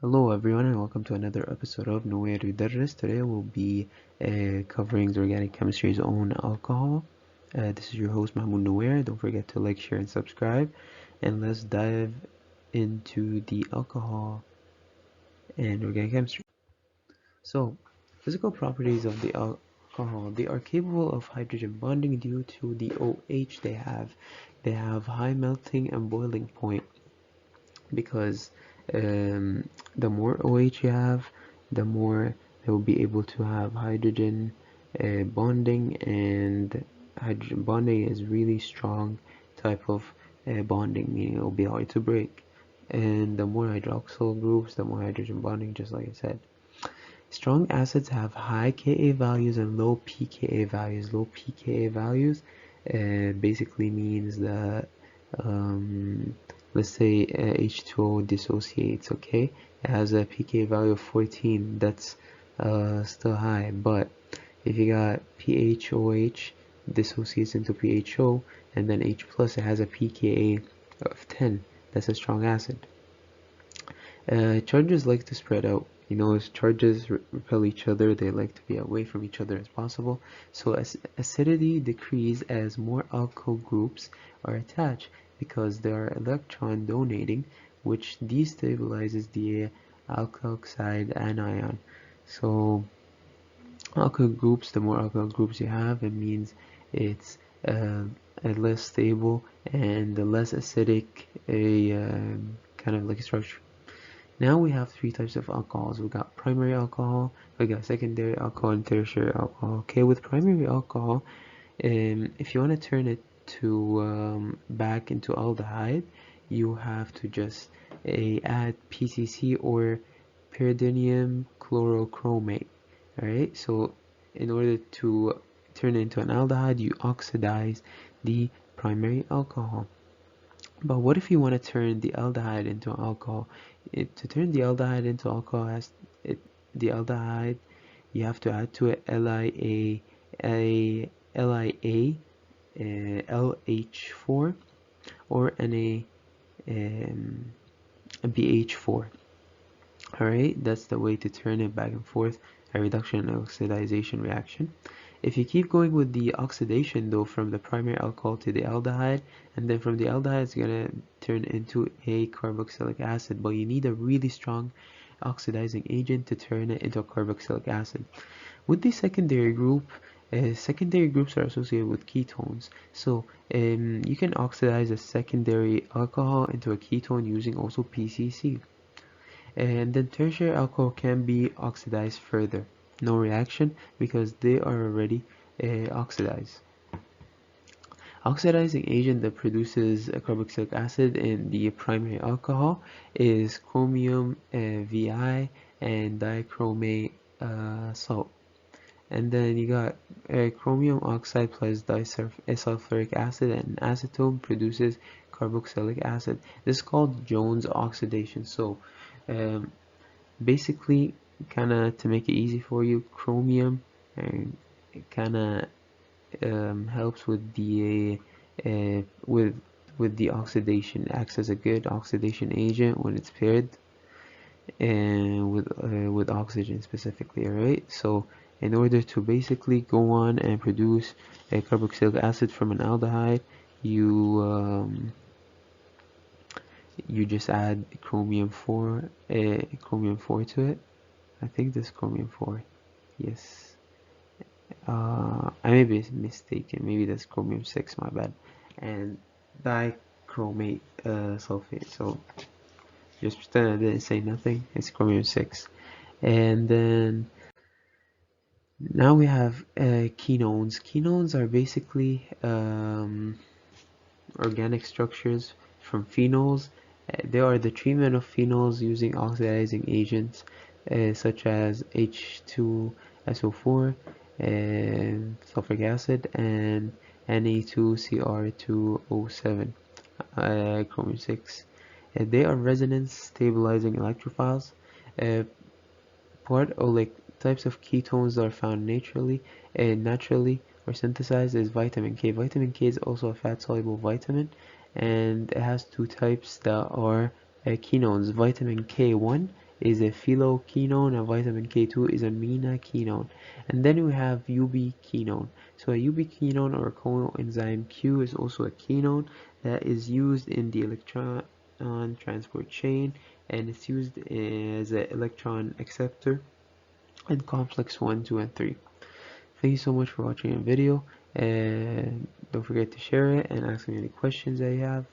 Hello everyone and welcome to another episode of Nomenclature يدرس. Today we'll be covering the organic chemistry's own alcohol. This is your host Mahmoud Nower. Don't forget to like, share and subscribe, and let's dive into the alcohol and organic chemistry. So, physical properties of the alcohol. They are capable of hydrogen bonding due to the OH they have. They have high melting and boiling point because the more OH you have, the more they will be able to have hydrogen bonding, and hydrogen bonding is really strong type of bonding, meaning it will be hard to break. And the more hydroxyl groups, the more hydrogen bonding, just like I said. Strong acids have high Ka values and low pKa values. Low pKa values basically means that let's say H2O dissociates, okay? It has a pKa value of 14. That's still high, but if you got PHOH dissociates into PHO, and then H plus, it has a pKa of 10. That's a strong acid. Charges like to spread out. As charges repel each other, they like to be away from each other as possible. So acidity decreases as more alkyl groups are attached because they are electron donating, which destabilizes the alkoxide anion. So alkyl groups, the more alkyl groups you have, it means it's a less stable and the less acidic a kind of like structure. Now we have three types of alcohols. We got primary alcohol, we got secondary alcohol, and tertiary alcohol. Okay, with primary alcohol, if you want to turn it to back into aldehyde, you have to just add PCC or pyridinium chlorochromate. Alright, so in order to turn it into an aldehyde, you oxidize the primary alcohol. But what if you want to turn the aldehyde into alcohol? To turn the aldehyde into alcohol, the aldehyde, you have to add to it LIA, LH4, or BH4. Alright, that's the way to turn it back and forth, a reduction and oxidation reaction. If you keep going with the oxidation though, from the primary alcohol to the aldehyde, and then from the aldehyde it's gonna turn into a carboxylic acid, but you need a really strong oxidizing agent to turn it into a carboxylic acid. With the secondary group, secondary groups are associated with ketones, so you can oxidize a secondary alcohol into a ketone using also PCC. And then tertiary alcohol can be oxidized further. No reaction because they are already oxidized. Oxidizing agent that produces a carboxylic acid in the primary alcohol is chromium Vi and dichromate salt. And then you got chromium oxide plus disulfuric acid, and acetone produces carboxylic acid. This is called Jones oxidation. So basically, kind of to make it easy for you, chromium kind of helps with the oxidation, acts as a good oxidation agent when it's paired and with oxygen specifically. Alright, so in order to basically go on and produce a carboxylic acid from an aldehyde, you just add chromium 4 to it. I think this chromium 4, yes. I may be mistaken, maybe that's chromium 6, my bad. And dichromate sulfate, so just pretend I didn't say nothing, it's chromium 6. And then now we have ketones. Ketones are basically organic structures from phenols. They are the treatment of phenols using oxidizing agents such as H2SO4, sulfuric acid, and Na2Cr2O7, chromium 6. They are resonance stabilizing electrophiles. Part or like types of ketones that are found naturally or synthesized is vitamin K. Vitamin K is also a fat soluble vitamin, and it has two types that are ketones, vitamin K1 is a phyloquinone, and vitamin K2 is a menaquinone. And then we have ubiquinone. So a ubiquinone or coenzyme Q is also a quinone that is used in the electron transport chain, and it's used as an electron acceptor in complex 1, 2, and 3. Thank you so much for watching the video, and don't forget to share it and ask me any questions that you have.